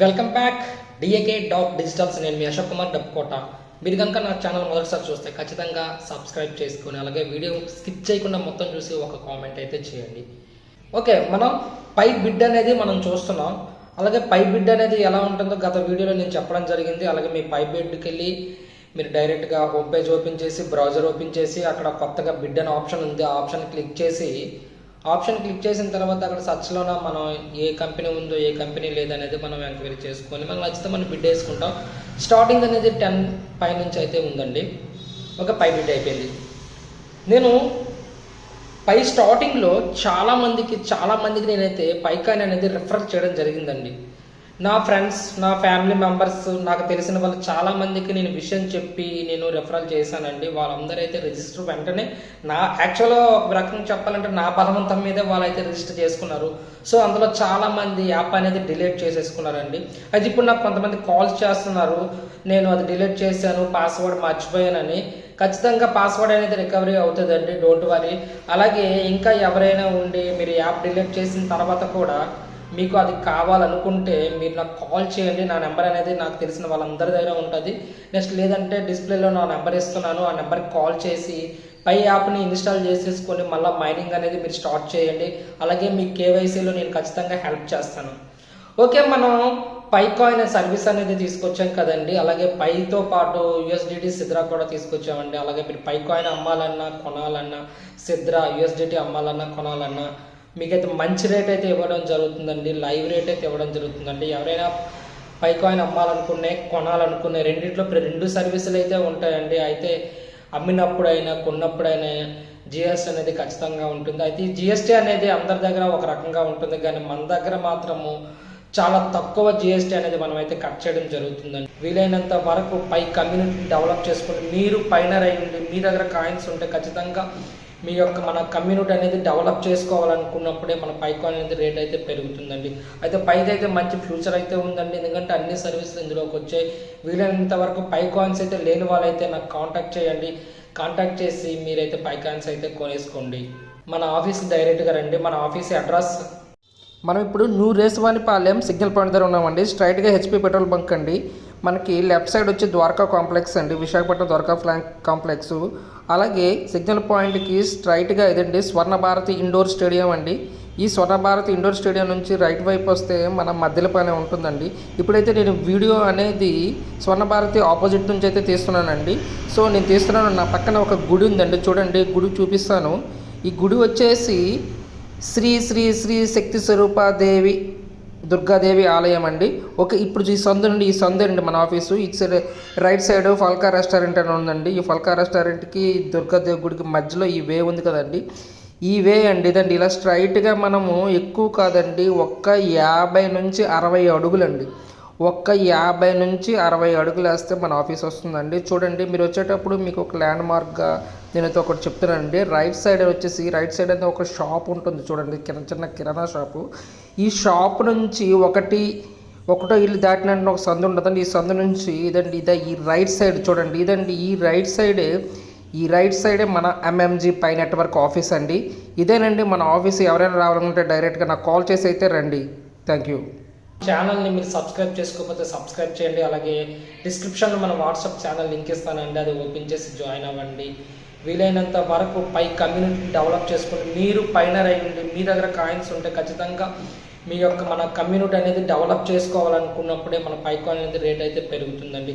Welcome back DAK doc digitals. నేను మీ అశోక్ కుమార్ డబ్కోట. మీరు కనుక నా ఛానల్ మొదటిసారి చూస్తే ఖచ్చితంగా సబ్స్క్రైబ్ చేసుకుని అలాగే వీడియో స్కిప్ చేయకుండా మొత్తం చూసి ఒక కామెంట్ అయితే చేయండి. ఓకే, మనం పై బిడ్ అనేది మనం చూస్తున్నాం. అలాగే పై బిడ్ అనేది ఎలా ఉంటుందో గత వీడియోలో నేను చెప్పడం జరిగింది. అలాగే మీ పై బిడ్కి వెళ్ళి మీరు డైరెక్ట్గా హోమ్ పేజ్ ఓపెన్ చేసి బ్రౌజర్ ఓపెన్ చేసి అక్కడ కొత్తగా బిడ్ అనే ఆప్షన్ ఉంది. ఆ ఆప్షన్ క్లిక్ చేసిన తర్వాత అక్కడ సర్చ్లోన మనం ఏ కంపెనీ ఉందో ఏ కంపెనీ లేదనేది మనం ఎంక్వైరీ చేసుకొని మనం నచ్చితే మనం బిడ్ వేసుకుంటాం. స్టార్టింగ్ అనేది 10 పై నుంచి అయితే ఉందండి. ఒక పై బిడ్ అయిపోయింది. నేను పై స్టార్టింగ్లో చాలామందికి నేనైతే పైకాయిన్ అనేది రిఫర్ చేయడం జరిగిందండి. నా ఫ్రెండ్స్, నా ఫ్యామిలీ మెంబర్స్, నాకు తెలిసిన వాళ్ళు చాలామందికి నేను విషయం చెప్పి నేను రెఫరల్ చేశానండి. వాళ్ళందరూ అయితే రిజిస్టర్ వెంటనే యాక్చువల్గా ఒక రకంగా చెప్పాలంటే నా బలవంతం మీదే వాళ్ళైతే రిజిస్టర్ చేసుకున్నారు. సో అందులో చాలామంది యాప్ అనేది డిలీట్ చేసేసుకున్నారండి. అయితే ఇప్పుడు నాకు కొంతమంది కాల్స్ చేస్తున్నారు, నేను అది డిలీట్ చేశాను, పాస్వర్డ్ మర్చిపోయానని. ఖచ్చితంగా పాస్వర్డ్ అనేది రికవరీ అవుతుందండి, డోంట్ వరీ. అలాగే ఇంకా ఎవరైనా ఉండి మీరు యాప్ డిలీట్ చేసిన తర్వాత కూడా మీకు అది కావాలనుకుంటే మీరు నాకు కాల్ చేయండి. నా నెంబర్ అనేది నాకు తెలిసిన వాళ్ళందరి దగ్గర ఉంటుంది. నెక్స్ట్ లేదంటే డిస్ప్లేలో నా నెంబర్ ఇస్తున్నాను, ఆ నెంబర్కి కాల్ చేసి పై యాప్ని ఇన్స్టాల్ చేసేసుకొని మళ్ళీ మైనింగ్ అనేది మీరు స్టార్ట్ చేయండి. అలాగే మీ కేవైసీలో నేను ఖచ్చితంగా హెల్ప్ చేస్తాను. ఓకే, మనం పై కాయిన్ సర్వీస్ అనేది తీసుకొచ్చాం కదండి. అలాగే పైతో పాటు యూఎస్డిటీ సిద్రా కూడా తీసుకొచ్చామండి. అలాగే మీరు పై కాయిన్ అమ్మాలన్నా కొనాలన్నా, సిద్రా యూఎస్డిటీ అమ్మాలన్నా కొనాలన్నా మీకైతే మంచి రేట్ అయితే ఇవ్వడం జరుగుతుందండి. లైవ్ రేట్ అయితే ఇవ్వడం జరుగుతుందండి. ఎవరైనా పై కాయిన్ అమ్మాలనుకునే కొనాలనుకునే రెండిట్లో 2 సర్వీసులు అయితే ఉంటాయండి. అయితే అమ్మినప్పుడైనా కొన్నప్పుడైనా జిఎస్టీ అనేది ఖచ్చితంగా ఉంటుంది. అయితే ఈ జిఎస్టీ అనేది అందరి దగ్గర ఒక రకంగా ఉంటుంది, కానీ మన దగ్గర మాత్రము చాలా తక్కువ జిఎస్టీ అనేది మనం అయితే కట్ చేయడం జరుగుతుందండి. వీలైనంత వరకు పై కమ్యూనిటీ డెవలప్ చేసుకుని మీరు పైనర్ అయి ఉండి మీ దగ్గర కాయిన్స్ ఉంటే ఖచ్చితంగా మన కమ్యూనిటీ అనేది డెవలప్ చేసుకోవాలనుకున్నప్పుడే మన పై కాయిన్ అనేది రేట్ అయితే పెరుగుతుందండి. అయితే పైదైతే మంచి ఫ్యూచర్ అయితే ఉందండి, ఎందుకంటే అన్ని సర్వీసులు ఇందులోకి వచ్చాయి. వీలైనంత వరకు పై కాయిన్స్ అయితే లేని వాళ్ళైతే నాకు కాంటాక్ట్ చేయండి. కాంటాక్ట్ చేసి మీరైతే పై కాయిన్స్ అయితే కొనేసుకోండి. మన ఆఫీస్కి డైరెక్ట్గా రండి. మన ఆఫీస్ అడ్రస్ మనం ఇప్పుడు న్యూ రేసువానిపాలెం సిగ్నల్ పాయింట్ దగ్గర ఉన్నామండి. స్ట్రైట్గా హెచ్పి పెట్రోల్ బంక్ అండి. మనకి లెఫ్ట్ సైడ్ వచ్చి ద్వారకా కాంప్లెక్స్ అండి, విశాఖపట్నం ద్వారకా ఫ్లాంక్ కాంప్లెక్స్. అలాగే సిగ్నల్ పాయింట్కి స్ట్రైట్గా ఇదండి స్వర్ణభారతి ఇండోర్ స్టేడియం అండి. ఈ స్వర్ణభారతి ఇండోర్ స్టేడియం నుంచి రైట్ వైపు వస్తే మన మధ్యలోనే ఉంటుందండి. ఇప్పుడైతే నేను వీడియో అనేది స్వర్ణభారతి ఆపోజిట్ నుంచి అయితే తీస్తున్నానండి. సో నేను తీస్తున్నాను, నా పక్కన ఒక గుడి ఉందండి, చూడండి గుడి చూపిస్తాను. ఈ గుడి వచ్చేసి శ్రీ శ్రీ శ్రీ శక్తి స్వరూపాదేవి దుర్గాదేవి ఆలయం అండి. ఓకే, ఇప్పుడు ఈ సందు అండి మన ఆఫీసు. ఇటు సైడ్ రైట్ సైడ్ ఫల్కా రెస్టారెంట్ అని ఉందండి. ఈ ఫల్కా రెస్టారెంట్కి దుర్గాదేవి గుడికి మధ్యలో ఈ వే ఉంది కదండి, ఈ వే అండి. ఇదండి ఇలా స్ట్రైట్గా మనము ఎక్కువ కాదండి, 50 నుంచి 60 అడుగులండి. 50 నుంచి 60 అడుగులు వేస్తే మన ఆఫీస్ వస్తుందండి. చూడండి, మీరు వచ్చేటప్పుడు మీకు ఒక ల్యాండ్ మార్క్గా నేనైతే ఒకటి చెప్తానండి. రైట్ సైడ్ అయితే ఒక షాప్ ఉంటుంది చూడండి, చిన్న కిరాణా షాపు. ఈ షాప్ నుంచి ఒకటో ఇల్లు దాటిన ఒక సందు ఉంటుందండి. ఈ సందు నుంచి ఈ రైట్ సైడ్ చూడండి, ఈ రైట్ సైడే మన ఎంఎంజీ పై నెట్వర్క్ ఆఫీస్ అండి. ఇదేనండి మన ఆఫీస్. ఎవరైనా రావాలనుకుంటే డైరెక్ట్గా నాకు కాల్ చేసి అయితే రండి. Thank you. ఛానల్ని మీరు సబ్స్క్రైబ్ చేసుకోకపోతే సబ్స్క్రైబ్ చేయండి. అలాగే డిస్క్రిప్షన్లో మన వాట్సాప్ ఛానల్ లింక్ ఇస్తానండి, అది ఓపెన్ చేసి జాయిన్ అవ్వండి. వీలైనంత వరకు పై కమ్యూనిటీ డెవలప్ చేసుకుని మీరు పైనర్ అయి ఉండి మీ దగ్గర కాయిన్స్ ఉంటే ఖచ్చితంగా మన కమ్యూనిటీ అనేది డెవలప్ చేసుకోవాలనుకున్నప్పుడే మన పై కాయిన్ అనేది రేట్ అయితే పెరుగుతుందండి.